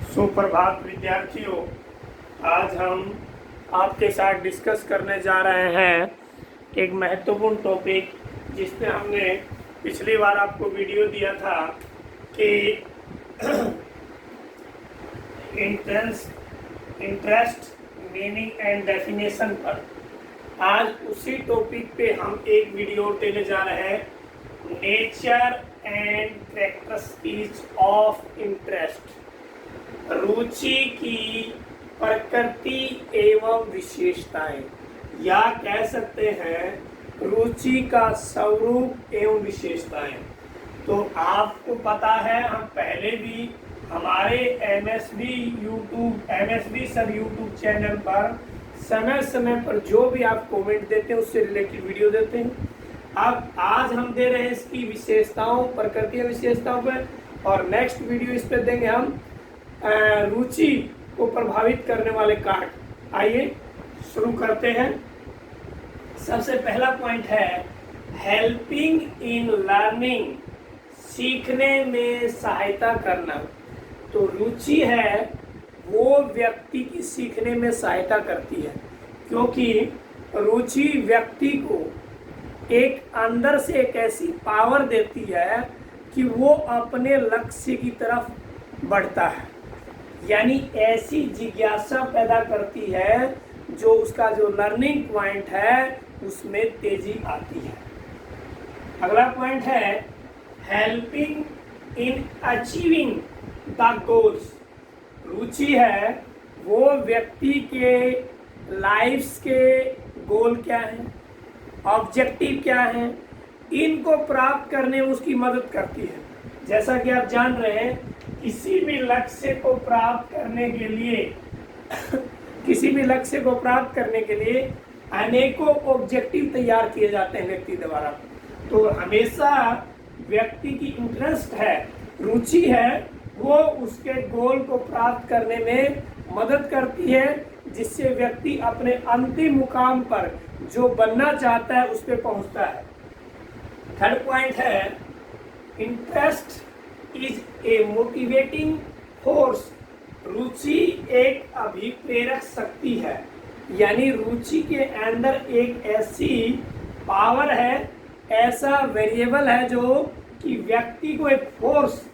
सुप्रभात विद्यार्थियों। आज हम आपके साथ डिस्कस करने जा रहे हैं एक महत्वपूर्ण टॉपिक, जिसमें हमने पिछली बार आपको वीडियो दिया था कि इंटरेस्ट मीनिंग एंड डेफिनेशन पर। आज उसी टॉपिक पे हम एक वीडियो देने जा रहे हैं, nature and characteristics of interest, रुचि की प्रकृति एवं विशेषताएं, या कह सकते हैं रुचि का स्वरूप एवं विशेषताएं। तो आपको पता है, हम पहले भी हमारे एमएसबी सर यूट्यूब चैनल पर समय समय पर जो भी आप कमेंट देते हैं उससे रिलेटेड वीडियो देते हैं। अब आज हम दे रहे हैं इसकी विशेषताओं, प्रकृति विशेषताओं पर, और नेक्स्ट वीडियो इस पर देंगे हम रुचि को प्रभावित करने वाले कारक। आइए शुरू करते हैं। सबसे पहला पॉइंट है हेल्पिंग इन लर्निंग, सीखने में सहायता करना। तो रुचि है वो व्यक्ति की सीखने में सहायता करती है, क्योंकि रुचि व्यक्ति को एक अंदर से एक ऐसी पावर देती है कि वो अपने लक्ष्य की तरफ बढ़ता है, यानी ऐसी जिज्ञासा पैदा करती है जो उसका जो लर्निंग पॉइंट है उसमें तेजी आती है। अगला पॉइंट है helping in achieving the goals. रुचि है वो व्यक्ति के लाइफ्स के गोल क्या हैं, ऑब्जेक्टिव क्या हैं, इनको प्राप्त करने में उसकी मदद करती है। जैसा कि आप जान रहे हैं, किसी भी लक्ष्य को प्राप्त करने के लिए अनेकों ऑब्जेक्टिव तैयार किए जाते हैं व्यक्ति द्वारा। तो हमेशा व्यक्ति की इंटरेस्ट है, रुचि है, वो उसके गोल को प्राप्त करने में मदद करती है, जिससे व्यक्ति अपने अंतिम मुकाम पर जो बनना चाहता है उस पर पहुंचता है। थर्ड पॉइंट है interest is a motivating force. रुचि एक अभिप्रेरक शक्ति है, यानी रुचि के अंदर एक ऐसी पावर है, ऐसा वेरिएबल है जो कि व्यक्ति को एक फोर्स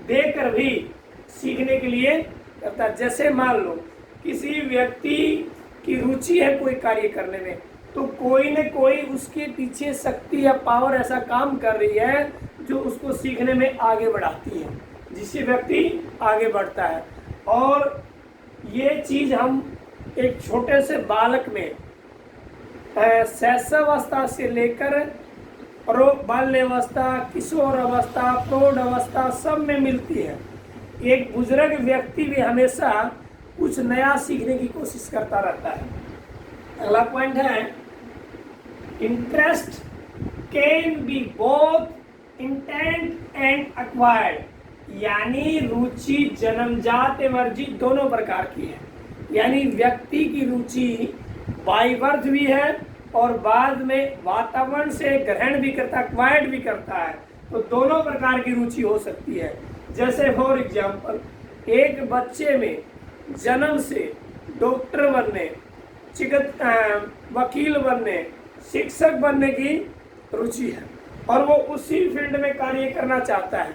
देकर भी सीखने के लिए करता है। जैसे मान लो किसी व्यक्ति की रुचि है कोई कार्य करने में, तो कोई न कोई उसके पीछे शक्ति या पावर ऐसा काम कर रही है जो उसको सीखने में आगे बढ़ाती है, जिससे व्यक्ति आगे बढ़ता है। और ये चीज़ हम एक छोटे से बालक में शैशवावस्था से लेकर बाल्यावस्था, किशोर अवस्था, प्रौढ़ अवस्था सब में मिलती है। एक बुजुर्ग व्यक्ति भी हमेशा कुछ नया सीखने की कोशिश करता रहता है। अगला पॉइंट है interest can be both intent and acquired, यानी रुचि जन्मजात एवं अर्जित दोनों प्रकार की है। यानी व्यक्ति की रुचि बाय बर्थ भी है और बाद में वातावरण से ग्रहण भी करता है, एक्वायर्ड भी करता है। तो दोनों प्रकार की रुचि हो सकती है। जैसे फॉर एग्जाम्पल, एक बच्चे में जन्म से डॉक्टर बनने, वकील बनने, शिक्षक बनने की रुचि है और वो उसी फील्ड में कार्य करना चाहता है।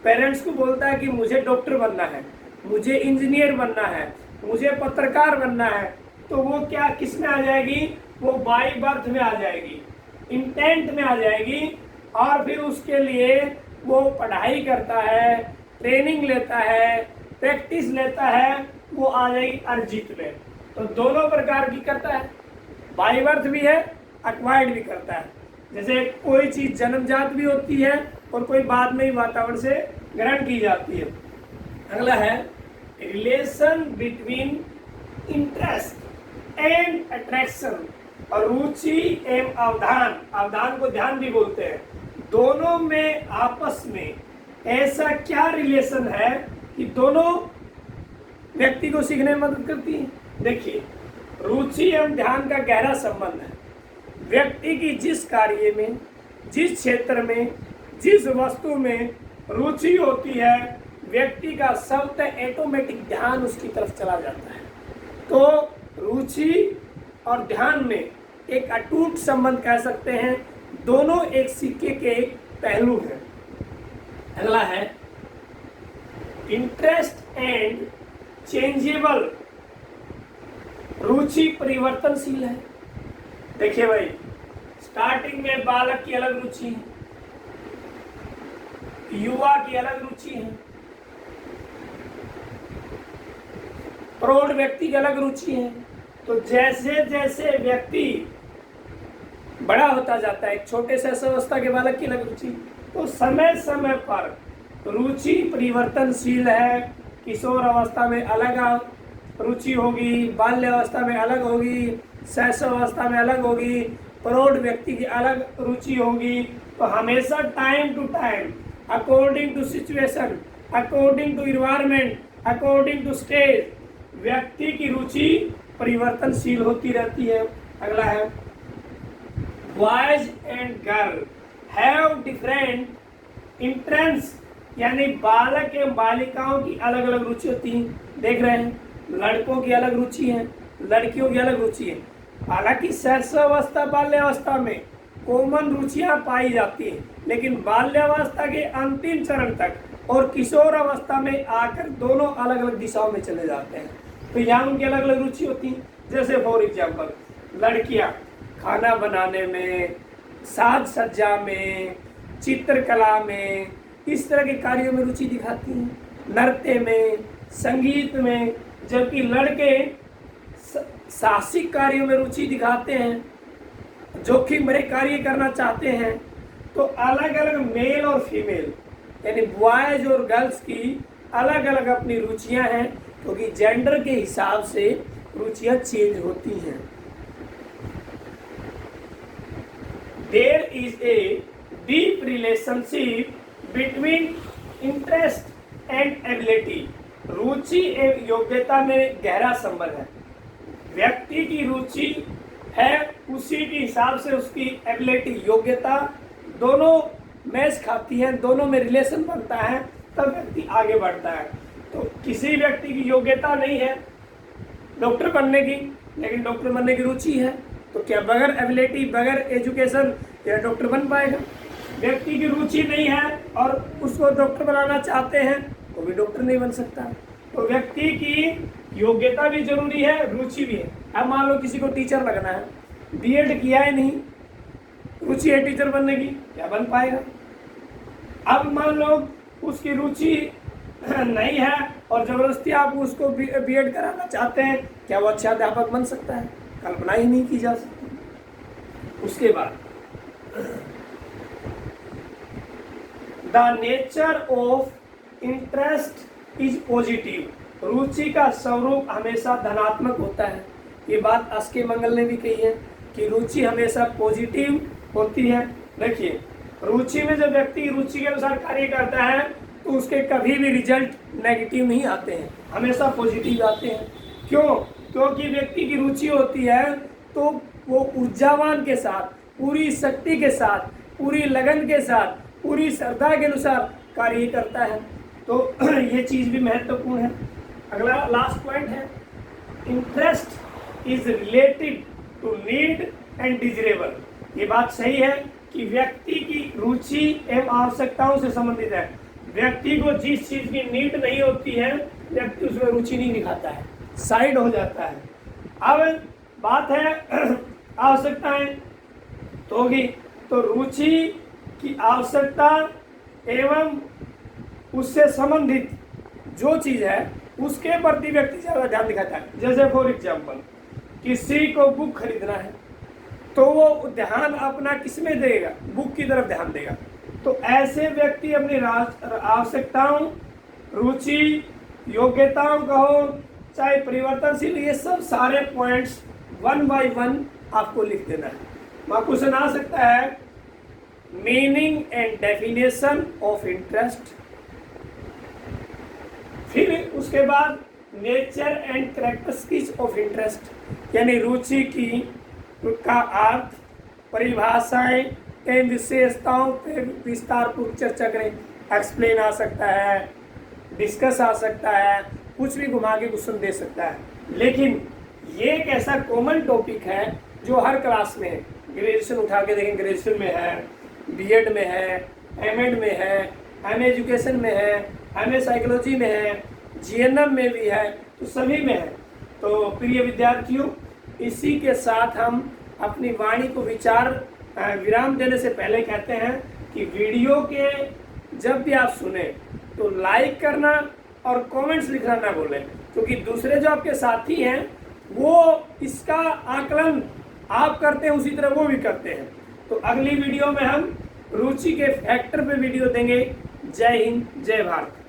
पेरेंट्स को बोलता है कि मुझे डॉक्टर बनना है, मुझे इंजीनियर बनना है, मुझे पत्रकार बनना है, तो वो क्या किस में आ जाएगी, वो बाय बर्थ में आ जाएगी, इंटेंट में आ जाएगी, और फिर उसके लिए वो पढ़ाई करता है, ट्रेनिंग लेता है, प्रैक्टिस लेता है, वो आ जाएगी अर्जित में। तो दोनों प्रकार की करता है, बाय बर्थ भी है, एक्वायर्ड भी करता है। जैसे कोई चीज़ जन्मजात भी होती है और कोई बाद में ही वातावरण से ग्रहण की जाती है। अगला है relation between interest and attraction, और रुचि एवं अवधान, अवधान को ध्यान भी बोलते हैं, दोनों में आपस में ऐसा क्या रिलेशन है कि दोनों व्यक्ति को सीखने में मदद करती है। देखिए, रुचि एवं ध्यान का गहरा संबंध है। व्यक्ति की जिस कार्य में, जिस क्षेत्र में, जिस वस्तु में रुचि होती है, व्यक्ति का स्वतः ऑटोमेटिक ध्यान उसकी तरफ चला जाता है। तो रुचि और ध्यान में एक अटूट संबंध कह सकते हैं, दोनों एक सिक्के के पहलू हैं। अगला है इंटरेस्ट एंड चेंजेबल। रुचि परिवर्तनशील है। देखिए भाई, स्टार्टिंग में बालक की अलग रुचि है, युवा की अलग रुचि है, प्रौढ़ व्यक्ति की अलग रुचि है। तो जैसे जैसे व्यक्ति बड़ा होता जाता है, एक छोटे से अवस्था के बालक की अलग रुचि, तो समय समय पर रुचि परिवर्तनशील है। किशोर अवस्था में अलग रुचि होगी, बाल्य अवस्था में अलग होगी, शैशव अवस्था में अलग होगी, प्रौढ़ व्यक्ति की अलग रुचि होगी। तो हमेशा time to time, according to situation, according to environment, according to stage, व्यक्ति की रुचि परिवर्तनशील होती रहती है। अगला है boys and girl have different interest, यानी बालक एवं बालिकाओं की अलग अलग रुचि होती है। देख रहे हैं, लड़कों की अलग रुचि है, लड़कियों की अलग रुचि है। हालांकि शैशवावस्था बाल्यावस्था में कॉमन रुचियां पाई जाती हैं, लेकिन बाल्यावस्था के अंतिम चरण तक और किशोर अवस्था में आकर दोनों अलग अलग दिशाओं में चले जाते हैं। तो यहाँ उनकी अलग अलग रुचि होती है। जैसे फॉर एग्जाम्पल, लड़कियाँ खाना बनाने में, साज सज्जा में, चित्रकला में, इस तरह के कार्यों में रुचि दिखाती हैं, नृत्य में, संगीत में। जबकि लड़के साहसिक कार्यों में रुचि दिखाते हैं, जोखिम भरे कार्य करना चाहते हैं। तो अलग अलग मेल और फीमेल, यानी बॉयज और गर्ल्स की अलग अलग अपनी रुचियां हैं, क्योंकि जेंडर के हिसाब से रुचियां चेंज होती हैं। There is a deep relationship between interest and ability. रुचि एवं योग्यता में गहरा संबंध है। व्यक्ति की रुचि है, उसी के हिसाब से उसकी एबिलिटी, योग्यता, दोनों मैच खाती हैं, दोनों में रिलेशन बनता है, तब व्यक्ति आगे बढ़ता है। तो किसी व्यक्ति की योग्यता नहीं है डॉक्टर बनने की, लेकिन डॉक्टर बनने की रुचि है, तो क्या बगैर एबिलिटी, बगैर एजुकेशन क्या डॉक्टर बन पाएगा? व्यक्ति की रुचि नहीं है और उसको डॉक्टर बनाना चाहते हैं, तो भी डॉक्टर नहीं बन सकता। तो व्यक्ति की योग्यता भी जरूरी है, रुचि भी है। अब मान लो किसी को टीचर लगना है, बीएड किया है नहीं, रुचि है टीचर बनने की, क्या बन पाएगा? अब मान लो उसकी रुचि नहीं है और जबरदस्ती आप उसको बीएड कराना चाहते हैं, क्या वो अच्छा अध्यापक बन सकता है? कल्पना ही नहीं की जा सकती। उसके बाद the nature of interest is positive. रुचि का स्वरूप हमेशा धनात्मक होता है। ये बात अस्के मंगल ने भी कही है कि रुचि हमेशा पॉजिटिव होती है। देखिए, रुचि में जब व्यक्ति रुचि के अनुसार कार्य करता है तो उसके कभी भी रिजल्ट नेगेटिव नहीं आते हैं, हमेशा पॉजिटिव आते हैं। क्यों? क्योंकि व्यक्ति की रुचि होती है तो वो ऊर्जावान के साथ, पूरी शक्ति के साथ, पूरी लगन के साथ, पूरी श्रद्धा के अनुसार कार्य करता है। तो ये चीज़ भी महत्वपूर्ण है। अगला लास्ट पॉइंट है, interest is related to need and desirable. ये बात सही है कि व्यक्ति की रुचि एवं आवश्यकताओं से संबंधित है। व्यक्ति को जिस चीज़ की नीड नहीं होती है, व्यक्ति उसमें रुचि नहीं दिखाता है, साइड हो जाता है। अब बात है आवश्यकताएं तो होगी, तो रुचि की आवश्यकता एवं उससे संबंधित जो चीज़ है उसके प्रति व्यक्ति ज़्यादा ध्यान दिखाता है। जैसे फॉर एग्जाम्पल, किसी को बुक खरीदना है तो वो ध्यान अपना किस में देगा? बुक की तरफ ध्यान देगा। तो ऐसे व्यक्ति अपनी आवश्यकताओं, रुचि, योग्यताओं का हो चाहे परिवर्तनशील, ये सब सारे पॉइंट्स 1 by 1 आपको लिख देना है। वहाँ क्वेश्चन आ सकता है, meaning and definition of interest, फिर उसके बाद nature and characteristics of interest, यानी रुचि की का अर्थ, परिभाषाएं एवं विशेषताओं पे विस्तार पूर्वक चर्चा करें। एक्सप्लेन आ सकता है, डिस्कस आ सकता है, कुछ भी घुमा के क्वेश्चन दे सकता है। लेकिन ये एक ऐसा कॉमन टॉपिक है जो हर क्लास में है। ग्रेजुएशन उठा के देखें, ग्रेजुएशन में है, बीएड में है, एमएड में है, एमए एजुकेशन में है, एमए साइकोलॉजी में है, जीएनएम में भी है, तो सभी में है। तो प्रिय विद्यार्थियों, इसी के साथ हम अपनी वाणी को विराम देने से पहले कहते हैं कि वीडियो के जब भी आप सुने तो लाइक करना और कमेंट्स लिखना ना भूलें, क्योंकि दूसरे जो आपके साथी हैं वो इसका आकलन आप करते हैं उसी तरह वो भी करते हैं। तो अगली वीडियो में हम रुचि के फैक्टर पे वीडियो देंगे। जय हिंद, जय भारत।